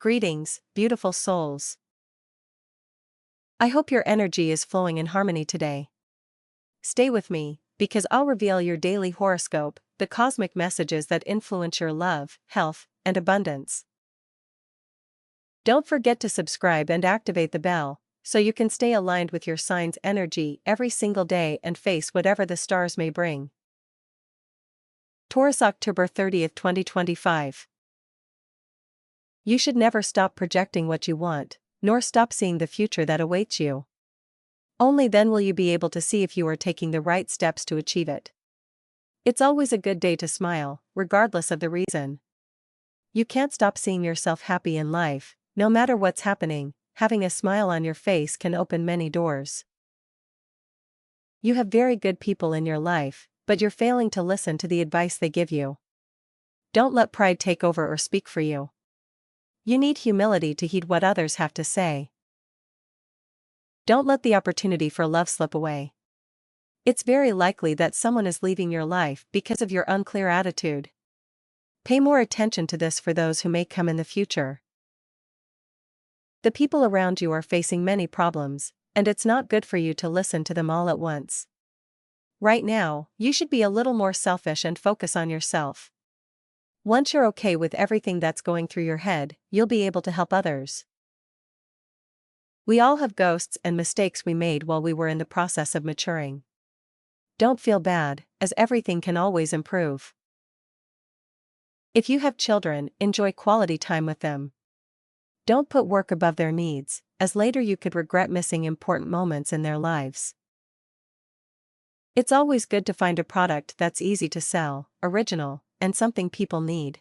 Greetings, beautiful souls. I hope your energy is flowing in harmony today. Stay with me, because I'll reveal your daily horoscope, the cosmic messages that influence your love, health, and abundance. Don't forget to subscribe and activate the bell, so you can stay aligned with your sign's energy every single day and face whatever the stars may bring. Taurus, October 30th, 2025. You should never stop projecting what you want, nor stop seeing the future that awaits you. Only then will you be able to see if you are taking the right steps to achieve it. It's always a good day to smile, regardless of the reason. You can't stop seeing yourself happy in life, no matter what's happening. Having a smile on your face can open many doors. You have very good people in your life, but you're failing to listen to the advice they give you. Don't let pride take over or speak for you. You need humility to heed what others have to say. Don't let the opportunity for love slip away. It's very likely that someone is leaving your life because of your unclear attitude. Pay more attention to this for those who may come in the future. The people around you are facing many problems, and it's not good for you to listen to them all at once. Right now, you should be a little more selfish and focus on yourself. Once you're okay with everything that's going through your head, you'll be able to help others. We all have ghosts and mistakes we made while we were in the process of maturing. Don't feel bad, as everything can always improve. If you have children, enjoy quality time with them. Don't put work above their needs, as later you could regret missing important moments in their lives. It's always good to find a product that's easy to sell, original, and something people need.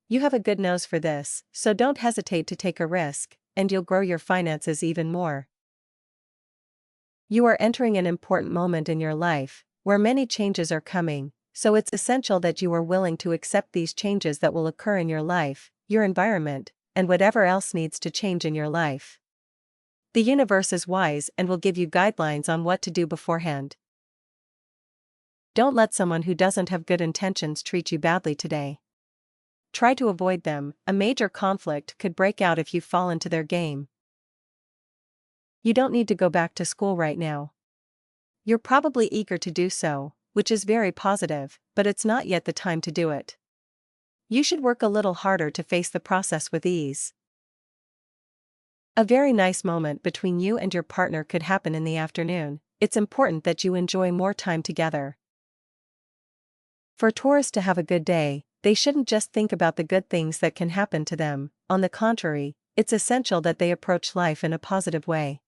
You have a good nose for this, so don't hesitate to take a risk, and you'll grow your finances even more. You are entering an important moment in your life, where many changes are coming, so it's essential that you are willing to accept these changes that will occur in your life, your environment, and whatever else needs to change in your life. The universe is wise and will give you guidelines on what to do beforehand. Don't let someone who doesn't have good intentions treat you badly today. Try to avoid them. A major conflict could break out if you fall into their game. You don't need to go back to school right now. You're probably eager to do so, which is very positive, but it's not yet the time to do it. You should work a little harder to face the process with ease. A very nice moment between you and your partner could happen in the afternoon. It's important that you enjoy more time together. For Taurus to have a good day, they shouldn't just think about the good things that can happen to them. On the contrary, it's essential that they approach life in a positive way.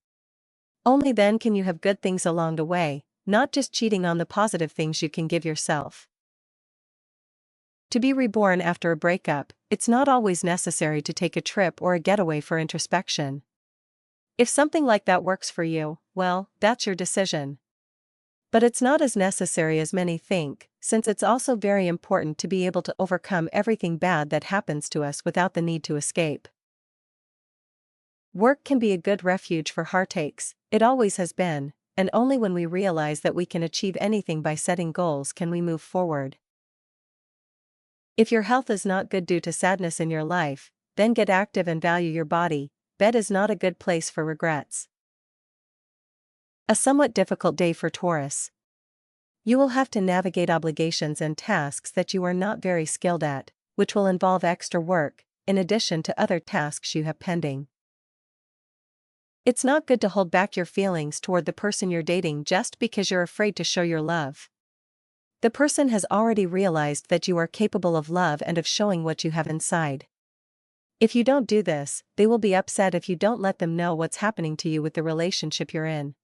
Only then can you have good things along the way, not just cheating on the positive things you can give yourself. To be reborn after a breakup, it's not always necessary to take a trip or a getaway for introspection. If something like that works for you, well, that's your decision. But it's not as necessary as many think, since it's also very important to be able to overcome everything bad that happens to us without the need to escape. Work can be a good refuge for heartaches, it always has been, and only when we realize that we can achieve anything by setting goals can we move forward. If your health is not good due to sadness in your life, then get active and value your body. Bed is not a good place for regrets. A somewhat difficult day for Taurus. You will have to navigate obligations and tasks that you are not very skilled at, which will involve extra work, in addition to other tasks you have pending. It's not good to hold back your feelings toward the person you're dating just because you're afraid to show your love. The person has already realized that you are capable of love and of showing what you have inside. If you don't do this, they will be upset if you don't let them know what's happening to you with the relationship you're in.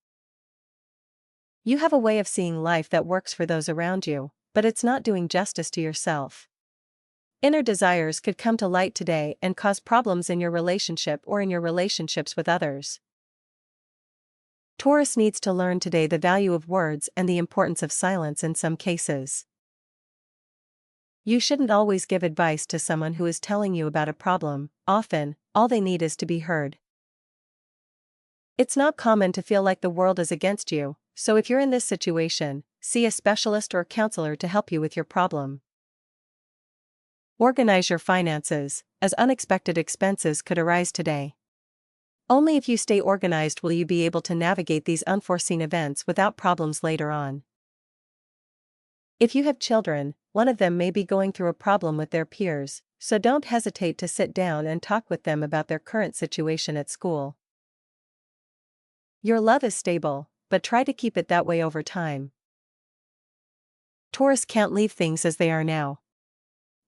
You have a way of seeing life that works for those around you, but it's not doing justice to yourself. Inner desires could come to light today and cause problems in your relationship or in your relationships with others. Taurus needs to learn today the value of words and the importance of silence in some cases. You shouldn't always give advice to someone who is telling you about a problem. Often, all they need is to be heard. It's not common to feel like the world is against you, so if you're in this situation, see a specialist or counselor to help you with your problem. Organize your finances, as unexpected expenses could arise today. Only if you stay organized will you be able to navigate these unforeseen events without problems later on. If you have children, one of them may be going through a problem with their peers, so don't hesitate to sit down and talk with them about their current situation at school. Your love is stable, but try to keep it that way over time. Taurus can't leave things as they are now.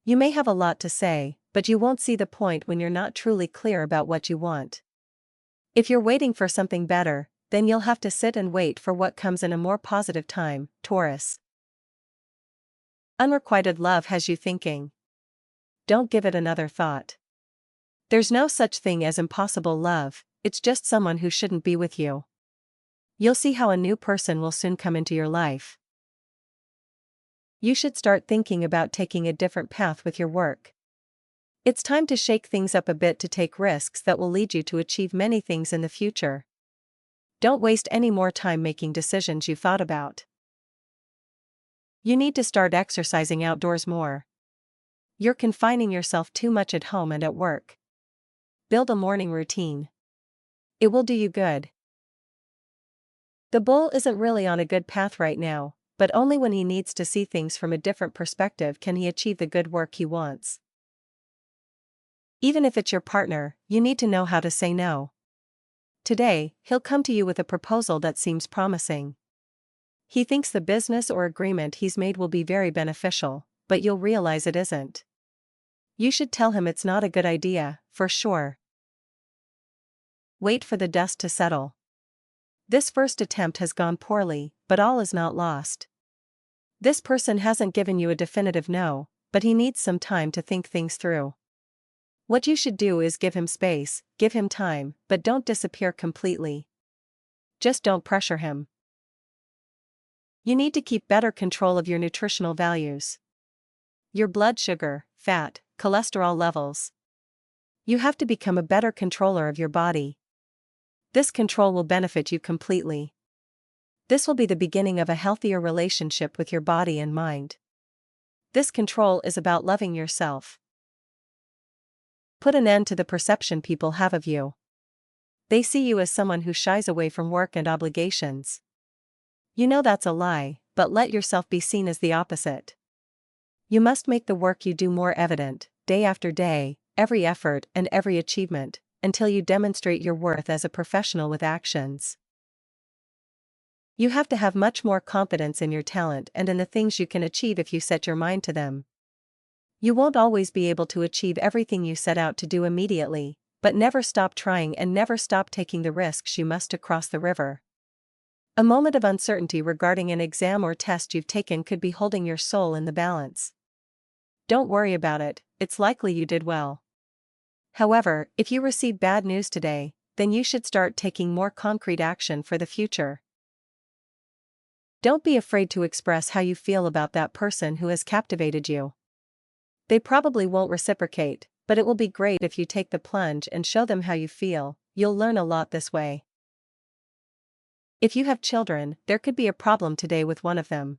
You may have a lot to say, but you won't see the point when you're not truly clear about what you want. If you're waiting for something better, then you'll have to sit and wait for what comes in a more positive time, Taurus. Unrequited love has you thinking. Don't give it another thought. There's no such thing as impossible love, it's just someone who shouldn't be with you. You'll see how a new person will soon come into your life. You should start thinking about taking a different path with your work. It's time to shake things up a bit to take risks that will lead you to achieve many things in the future. Don't waste any more time making decisions you thought about. You need to start exercising outdoors more. You're confining yourself too much at home and at work. Build a morning routine. It will do you good. The bull isn't really on a good path right now, but only when he needs to see things from a different perspective can he achieve the good work he wants. Even if it's your partner, you need to know how to say no. Today, he'll come to you with a proposal that seems promising. He thinks the business or agreement he's made will be very beneficial, but you'll realize it isn't. You should tell him it's not a good idea, for sure. Wait for the dust to settle. This first attempt has gone poorly, but all is not lost. This person hasn't given you a definitive no, but he needs some time to think things through. What you should do is give him space, give him time, but don't disappear completely. Just don't pressure him. You need to keep better control of your nutritional values. Your blood sugar, fat, cholesterol levels. You have to become a better controller of your body. This control will benefit you completely. This will be the beginning of a healthier relationship with your body and mind. This control is about loving yourself. Put an end to the perception people have of you. They see you as someone who shies away from work and obligations. You know that's a lie, but let yourself be seen as the opposite. You must make the work you do more evident, day after day, every effort and every achievement, until you demonstrate your worth as a professional with actions. You have to have much more confidence in your talent and in the things you can achieve if you set your mind to them. You won't always be able to achieve everything you set out to do immediately, but never stop trying and never stop taking the risks you must to cross the river. A moment of uncertainty regarding an exam or test you've taken could be holding your soul in the balance. Don't worry about it, it's likely you did well. However, if you receive bad news today, then you should start taking more concrete action for the future. Don't be afraid to express how you feel about that person who has captivated you. They probably won't reciprocate, but it will be great if you take the plunge and show them how you feel. You'll learn a lot this way. If you have children, there could be a problem today with one of them.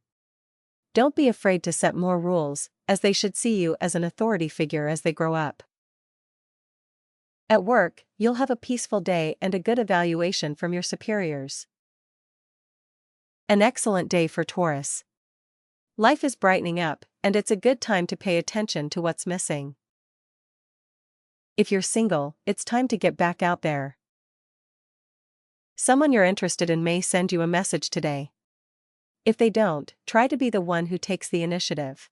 Don't be afraid to set more rules, as they should see you as an authority figure as they grow up. At work, you'll have a peaceful day and a good evaluation from your superiors. An excellent day for Taurus. Life is brightening up, and it's a good time to pay attention to what's missing. If you're single, it's time to get back out there. Someone you're interested in may send you a message today. If they don't, try to be the one who takes the initiative.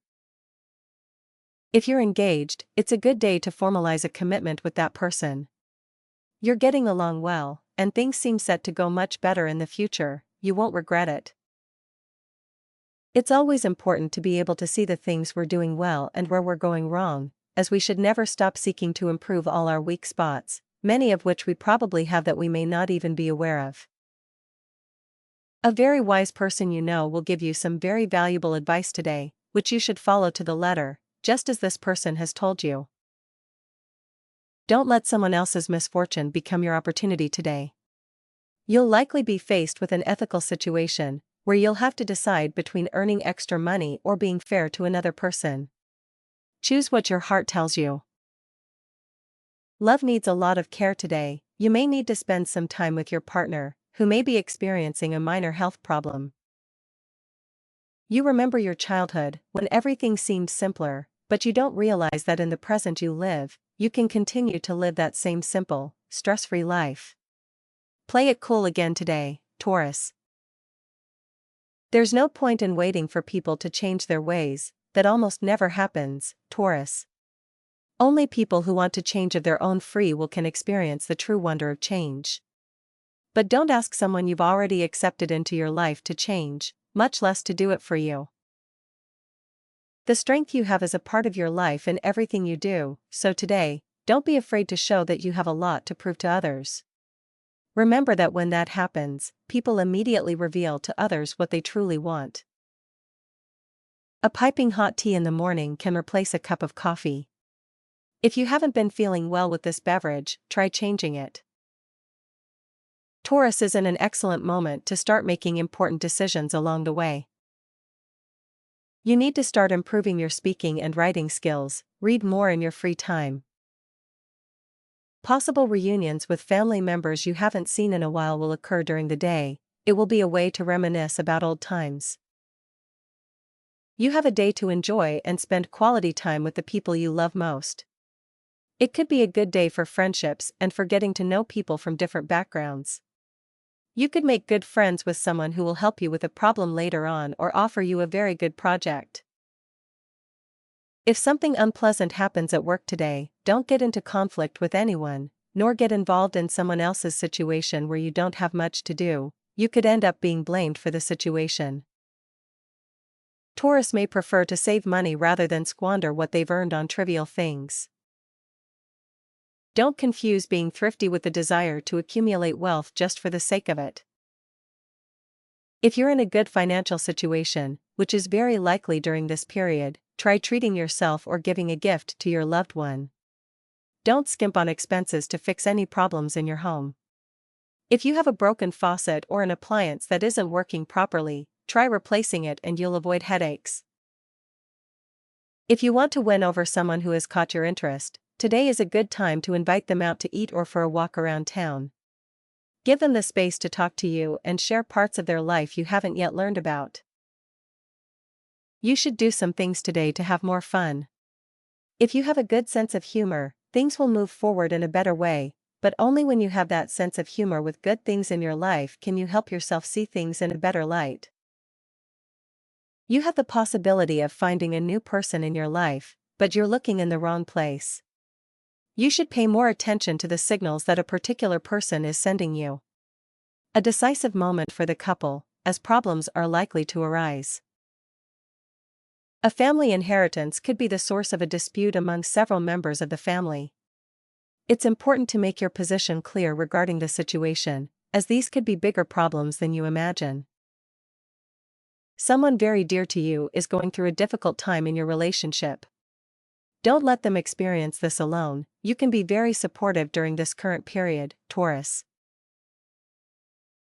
If you're engaged, it's a good day to formalize a commitment with that person. You're getting along well, and things seem set to go much better in the future. You won't regret it. It's always important to be able to see the things we're doing well and where we're going wrong, as we should never stop seeking to improve all our weak spots, many of which we probably have that we may not even be aware of. A very wise person you know will give you some very valuable advice today, which you should follow to the letter, just as this person has told you. Don't let someone else's misfortune become your opportunity today. You'll likely be faced with an ethical situation, where you'll have to decide between earning extra money or being fair to another person. Choose what your heart tells you. Love needs a lot of care today. You may need to spend some time with your partner, who may be experiencing a minor health problem. You remember your childhood, when everything seemed simpler, but you don't realize that in the present you can continue to live that same simple, stress-free life. Play it cool again today, Taurus. There's no point in waiting for people to change their ways. That almost never happens, Taurus. Only people who want to change of their own free will can experience the true wonder of change. But don't ask someone you've already accepted into your life to change, much less to do it for you. The strength you have is a part of your life in everything you do, so today, don't be afraid to show that you have a lot to prove to others. Remember that when that happens, people immediately reveal to others what they truly want. A piping hot tea in the morning can replace a cup of coffee. If you haven't been feeling well with this beverage, try changing it. Taurus is in an excellent moment to start making important decisions along the way. You need to start improving your speaking and writing skills, read more in your free time. Possible reunions with family members you haven't seen in a while will occur during the day. It will be a way to reminisce about old times. You have a day to enjoy and spend quality time with the people you love most. It could be a good day for friendships and for getting to know people from different backgrounds. You could make good friends with someone who will help you with a problem later on or offer you a very good project. If something unpleasant happens at work today, don't get into conflict with anyone, nor get involved in someone else's situation where you don't have much to do. You could end up being blamed for the situation. Taurus may prefer to save money rather than squander what they've earned on trivial things. Don't confuse being thrifty with the desire to accumulate wealth just for the sake of it. If you're in a good financial situation, which is very likely during this period, try treating yourself or giving a gift to your loved one. Don't skimp on expenses to fix any problems in your home. If you have a broken faucet or an appliance that isn't working properly, try replacing it and you'll avoid headaches. If you want to win over someone who has caught your interest, today is a good time to invite them out to eat or for a walk around town. Give them the space to talk to you and share parts of their life you haven't yet learned about. You should do some things today to have more fun. If you have a good sense of humor, things will move forward in a better way, but only when you have that sense of humor with good things in your life can you help yourself see things in a better light. You have the possibility of finding a new person in your life, but you're looking in the wrong place. You should pay more attention to the signals that a particular person is sending you. A decisive moment for the couple, as problems are likely to arise. A family inheritance could be the source of a dispute among several members of the family. It's important to make your position clear regarding the situation, as these could be bigger problems than you imagine. Someone very dear to you is going through a difficult time in your relationship. Don't let them experience this alone. You can be very supportive during this current period, Taurus.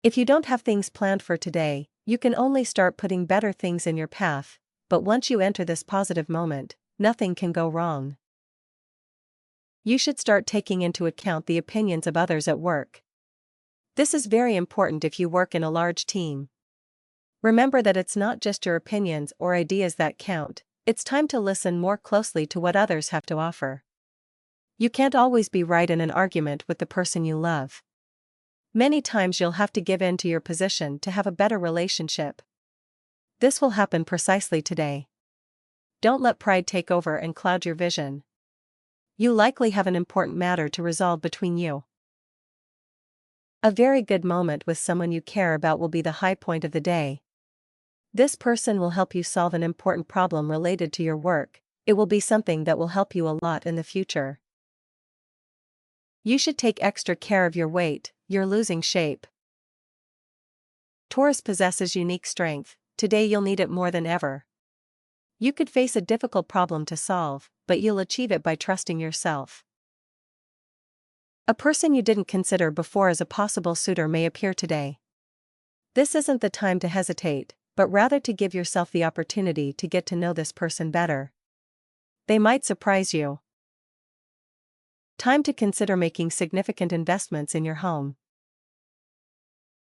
If you don't have things planned for today, you can only start putting better things in your path, but once you enter this positive moment, nothing can go wrong. You should start taking into account the opinions of others at work. This is very important if you work in a large team. Remember that it's not just your opinions or ideas that count, it's time to listen more closely to what others have to offer. You can't always be right in an argument with the person you love. Many times you'll have to give in to your position to have a better relationship. This will happen precisely today. Don't let pride take over and cloud your vision. You likely have an important matter to resolve between you. A very good moment with someone you care about will be the high point of the day. This person will help you solve an important problem related to your work. It will be something that will help you a lot in the future. You should take extra care of your weight, you're losing shape. Taurus possesses unique strength, today you'll need it more than ever. You could face a difficult problem to solve, but you'll achieve it by trusting yourself. A person you didn't consider before as a possible suitor may appear today. This isn't the time to hesitate, but rather to give yourself the opportunity to get to know this person better. They might surprise you. Time to consider making significant investments in your home.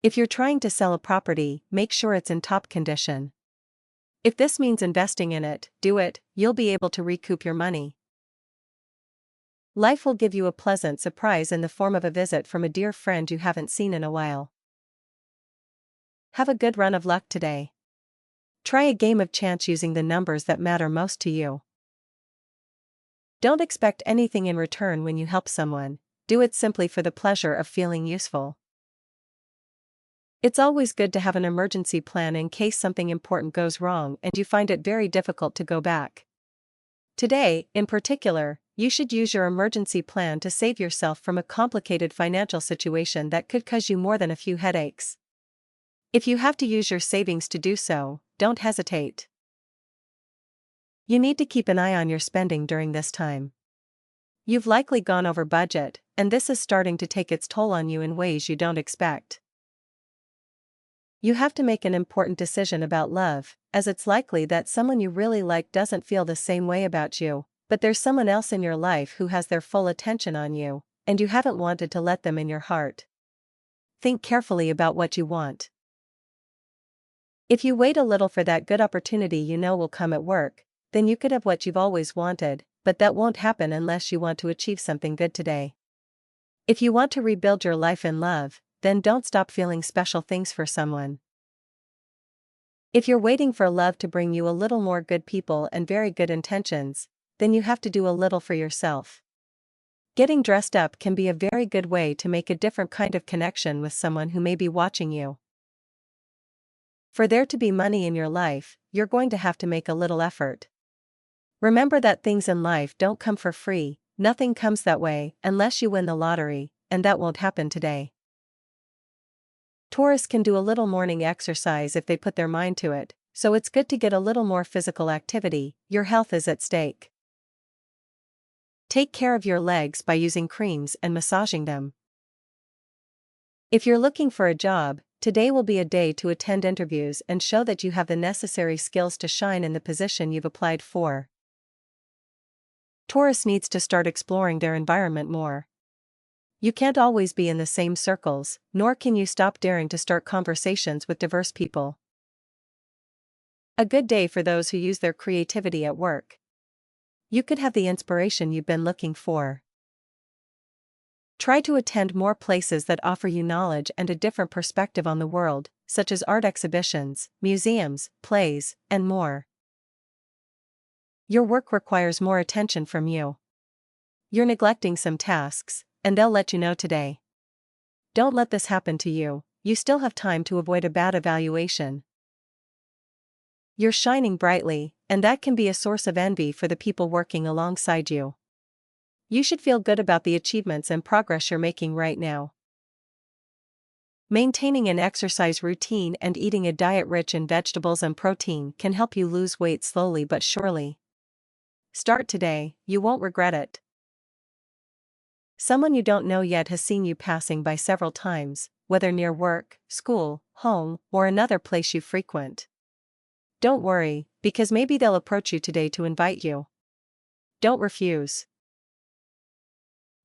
If you're trying to sell a property, make sure it's in top condition. If this means investing in it, do it, you'll be able to recoup your money. Life will give you a pleasant surprise in the form of a visit from a dear friend you haven't seen in a while. Have a good run of luck today. Try a game of chance using the numbers that matter most to you. Don't expect anything in return when you help someone, do it simply for the pleasure of feeling useful. It's always good to have an emergency plan in case something important goes wrong and you find it very difficult to go back. Today, in particular, you should use your emergency plan to save yourself from a complicated financial situation that could cause you more than a few headaches. If you have to use your savings to do so, don't hesitate. You need to keep an eye on your spending during this time. You've likely gone over budget, and this is starting to take its toll on you in ways you don't expect. You have to make an important decision about love, as it's likely that someone you really like doesn't feel the same way about you, but there's someone else in your life who has their full attention on you, and you haven't wanted to let them in your heart. Think carefully about what you want. If you wait a little for that good opportunity you know will come at work, then you could have what you've always wanted, but that won't happen unless you want to achieve something good today. If you want to rebuild your life in love, then don't stop feeling special things for someone. If you're waiting for love to bring you a little more good people and very good intentions, then you have to do a little for yourself. Getting dressed up can be a very good way to make a different kind of connection with someone who may be watching you. For there to be money in your life, you're going to have to make a little effort. Remember that things in life don't come for free, nothing comes that way unless you win the lottery, and that won't happen today. Taurus can do a little morning exercise if they put their mind to it, so it's good to get a little more physical activity, your health is at stake. Take care of your legs by using creams and massaging them. If you're looking for a job, today will be a day to attend interviews and show that you have the necessary skills to shine in the position you've applied for. Taurus needs to start exploring their environment more. You can't always be in the same circles, nor can you stop daring to start conversations with diverse people. A good day for those who use their creativity at work. You could have the inspiration you've been looking for. Try to attend more places that offer you knowledge and a different perspective on the world, such as art exhibitions, museums, plays, and more. Your work requires more attention from you. You're neglecting some tasks, and they'll let you know today. Don't let this happen to you, you still have time to avoid a bad evaluation. You're shining brightly, and that can be a source of envy for the people working alongside you. You should feel good about the achievements and progress you're making right now. Maintaining an exercise routine and eating a diet rich in vegetables and protein can help you lose weight slowly but surely. Start today, you won't regret it. Someone you don't know yet has seen you passing by several times, whether near work, school, home, or another place you frequent. Don't worry, because maybe they'll approach you today to invite you. Don't refuse.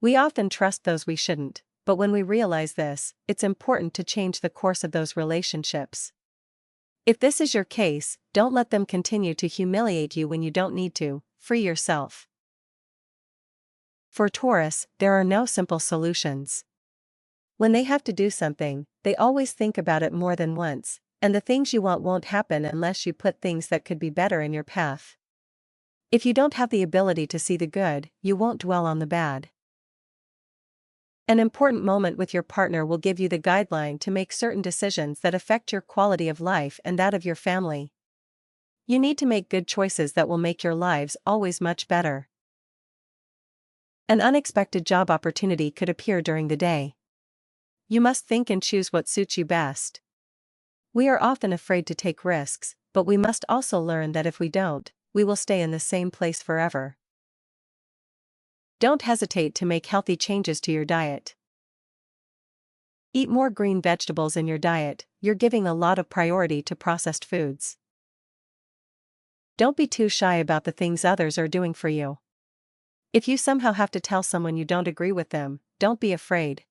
We often trust those we shouldn't, but when we realize this, it's important to change the course of those relationships. If this is your case, don't let them continue to humiliate you when you don't need to, free yourself. For Taurus, there are no simple solutions. When they have to do something, they always think about it more than once, and the things you want won't happen unless you put things that could be better in your path. If you don't have the ability to see the good, you won't dwell on the bad. An important moment with your partner will give you the guideline to make certain decisions that affect your quality of life and that of your family. You need to make good choices that will make your lives always much better. An unexpected job opportunity could appear during the day. You must think and choose what suits you best. We are often afraid to take risks, but we must also learn that if we don't, we will stay in the same place forever. Don't hesitate to make healthy changes to your diet. Eat more green vegetables in your diet, you're giving a lot of priority to processed foods. Don't be too shy about the things others are doing for you. If you somehow have to tell someone you don't agree with them, don't be afraid.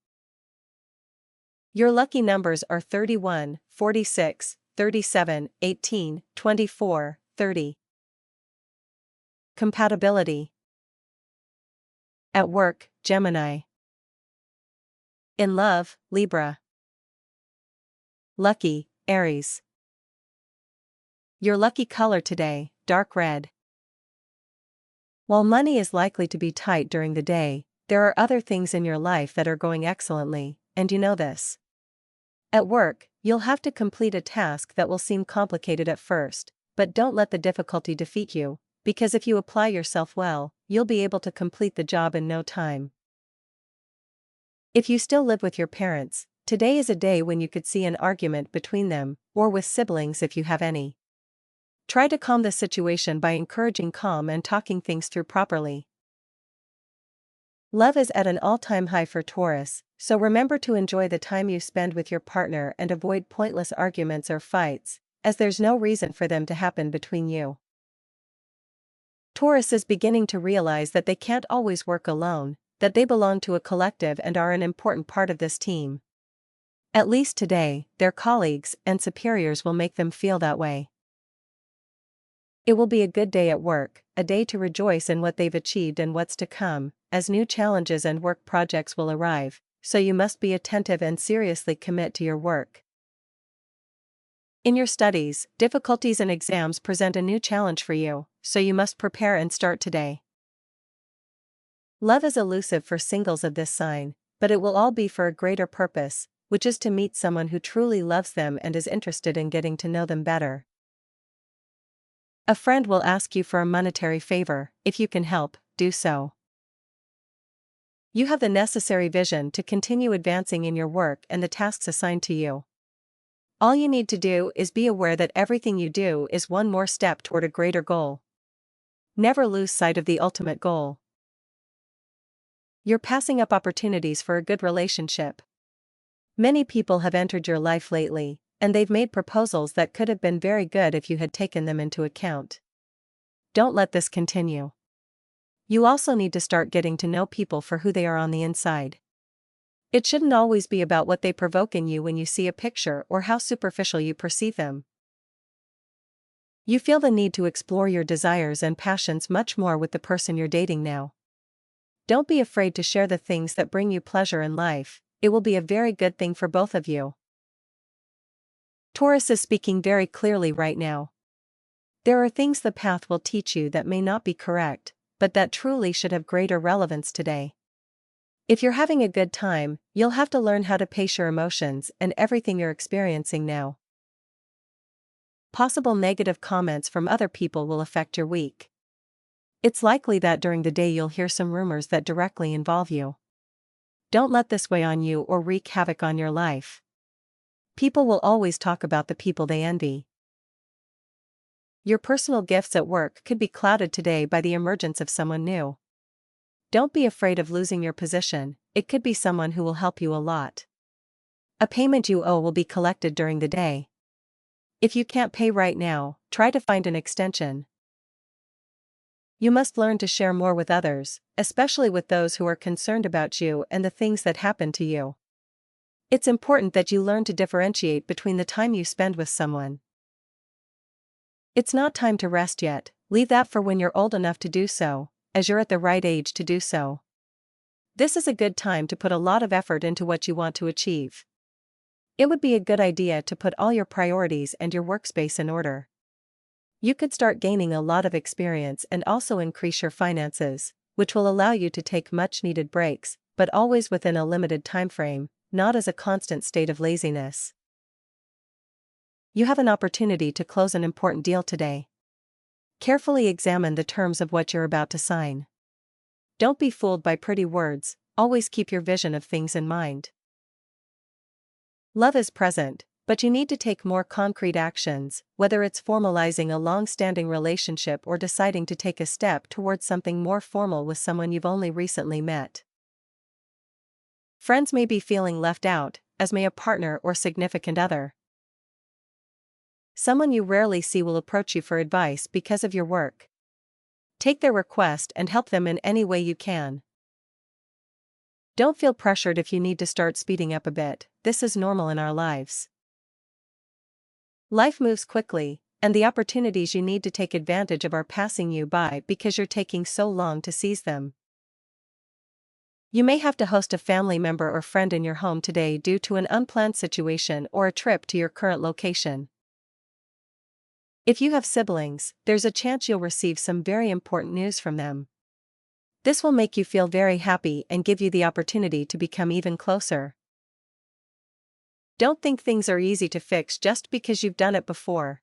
Your lucky numbers are 31, 46, 37, 18, 24, 30. Compatibility. At work, Gemini. In love, Libra. Lucky, Aries. Your lucky color today, dark red. While money is likely to be tight during the day, there are other things in your life that are going excellently, and you know this. At work, you'll have to complete a task that will seem complicated at first, but don't let the difficulty defeat you, because if you apply yourself well, you'll be able to complete the job in no time. If you still live with your parents, today is a day when you could see an argument between them, or with siblings if you have any. Try to calm the situation by encouraging calm and talking things through properly. Love is at an all-time high for Taurus, so remember to enjoy the time you spend with your partner and avoid pointless arguments or fights, as there's no reason for them to happen between you. Taurus is beginning to realize that they can't always work alone, that they belong to a collective and are an important part of this team. At least today, their colleagues and superiors will make them feel that way. It will be a good day at work, a day to rejoice in what they've achieved and what's to come, as new challenges and work projects will arrive, so you must be attentive and seriously commit to your work. In your studies, difficulties and exams present a new challenge for you, so you must prepare and start today. Love is elusive for singles of this sign, but it will all be for a greater purpose, which is to meet someone who truly loves them and is interested in getting to know them better. A friend will ask you for a monetary favor. If you can help, do so. You have the necessary vision to continue advancing in your work and the tasks assigned to you. All you need to do is be aware that everything you do is one more step toward a greater goal. Never lose sight of the ultimate goal. You're passing up opportunities for a good relationship. Many people have entered your life lately, and they've made proposals that could have been very good if you had taken them into account. Don't let this continue. You also need to start getting to know people for who they are on the inside. It shouldn't always be about what they provoke in you when you see a picture or how superficial you perceive them. You feel the need to explore your desires and passions much more with the person you're dating now. Don't be afraid to share the things that bring you pleasure in life. It will be a very good thing for both of you. Taurus is speaking very clearly right now. There are things the path will teach you that may not be correct, but that truly should have greater relevance today. If you're having a good time, you'll have to learn how to pace your emotions and everything you're experiencing now. Possible negative comments from other people will affect your week. It's likely that during the day you'll hear some rumors that directly involve you. Don't let this weigh on you or wreak havoc on your life. People will always talk about the people they envy. Your personal gifts at work could be clouded today by the emergence of someone new. Don't be afraid of losing your position. It could be someone who will help you a lot. A payment you owe will be collected during the day. If you can't pay right now, try to find an extension. You must learn to share more with others, especially with those who are concerned about you and the things that happen to you. It's important that you learn to differentiate between the time you spend with someone. It's not time to rest yet. Leave that for when you're old enough to do so, as you're at the right age to do so. This is a good time to put a lot of effort into what you want to achieve. It would be a good idea to put all your priorities and your workspace in order. You could start gaining a lot of experience and also increase your finances, which will allow you to take much-needed breaks, but always within a limited time frame, not as a constant state of laziness. You have an opportunity to close an important deal today. Carefully examine the terms of what you're about to sign. Don't be fooled by pretty words, always keep your vision of things in mind. Love is present, but you need to take more concrete actions, whether it's formalizing a long-standing relationship or deciding to take a step towards something more formal with someone you've only recently met. Friends may be feeling left out, as may a partner or significant other. Someone you rarely see will approach you for advice because of your work. Take their request and help them in any way you can. Don't feel pressured if you need to start speeding up a bit, this is normal in our lives. Life moves quickly, and the opportunities you need to take advantage of are passing you by because you're taking so long to seize them. You may have to host a family member or friend in your home today due to an unplanned situation or a trip to your current location. If you have siblings, there's a chance you'll receive some very important news from them. This will make you feel very happy and give you the opportunity to become even closer. Don't think things are easy to fix just because you've done it before.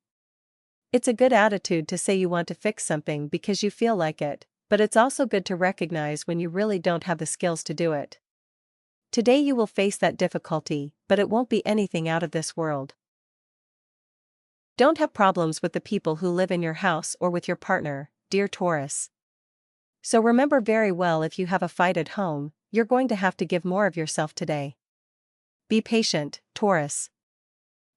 It's a good attitude to say you want to fix something because you feel like it, but it's also good to recognize when you really don't have the skills to do it. Today you will face that difficulty, but it won't be anything out of this world. Don't have problems with the people who live in your house or with your partner, dear Taurus. So remember very well, if you have a fight at home, you're going to have to give more of yourself today. Be patient, Taurus.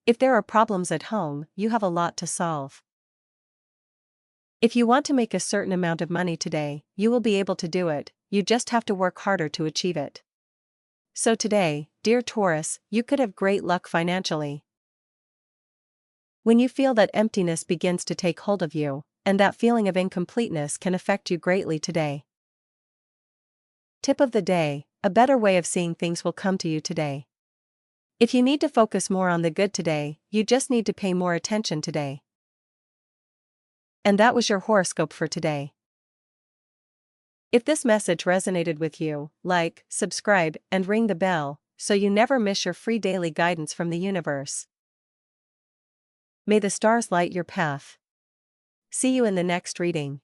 If there are problems at home, you have a lot to solve. If you want to make a certain amount of money today, you will be able to do it, you just have to work harder to achieve it. So today, dear Taurus, you could have great luck financially. When you feel that emptiness begins to take hold of you, and that feeling of incompleteness can affect you greatly today. Tip of the day: a better way of seeing things will come to you today. If you need to focus more on the good today, you just need to pay more attention today. And that was your horoscope for today. If this message resonated with you, like, subscribe, and ring the bell, so you never miss your free daily guidance from the universe. May the stars light your path. See you in the next reading.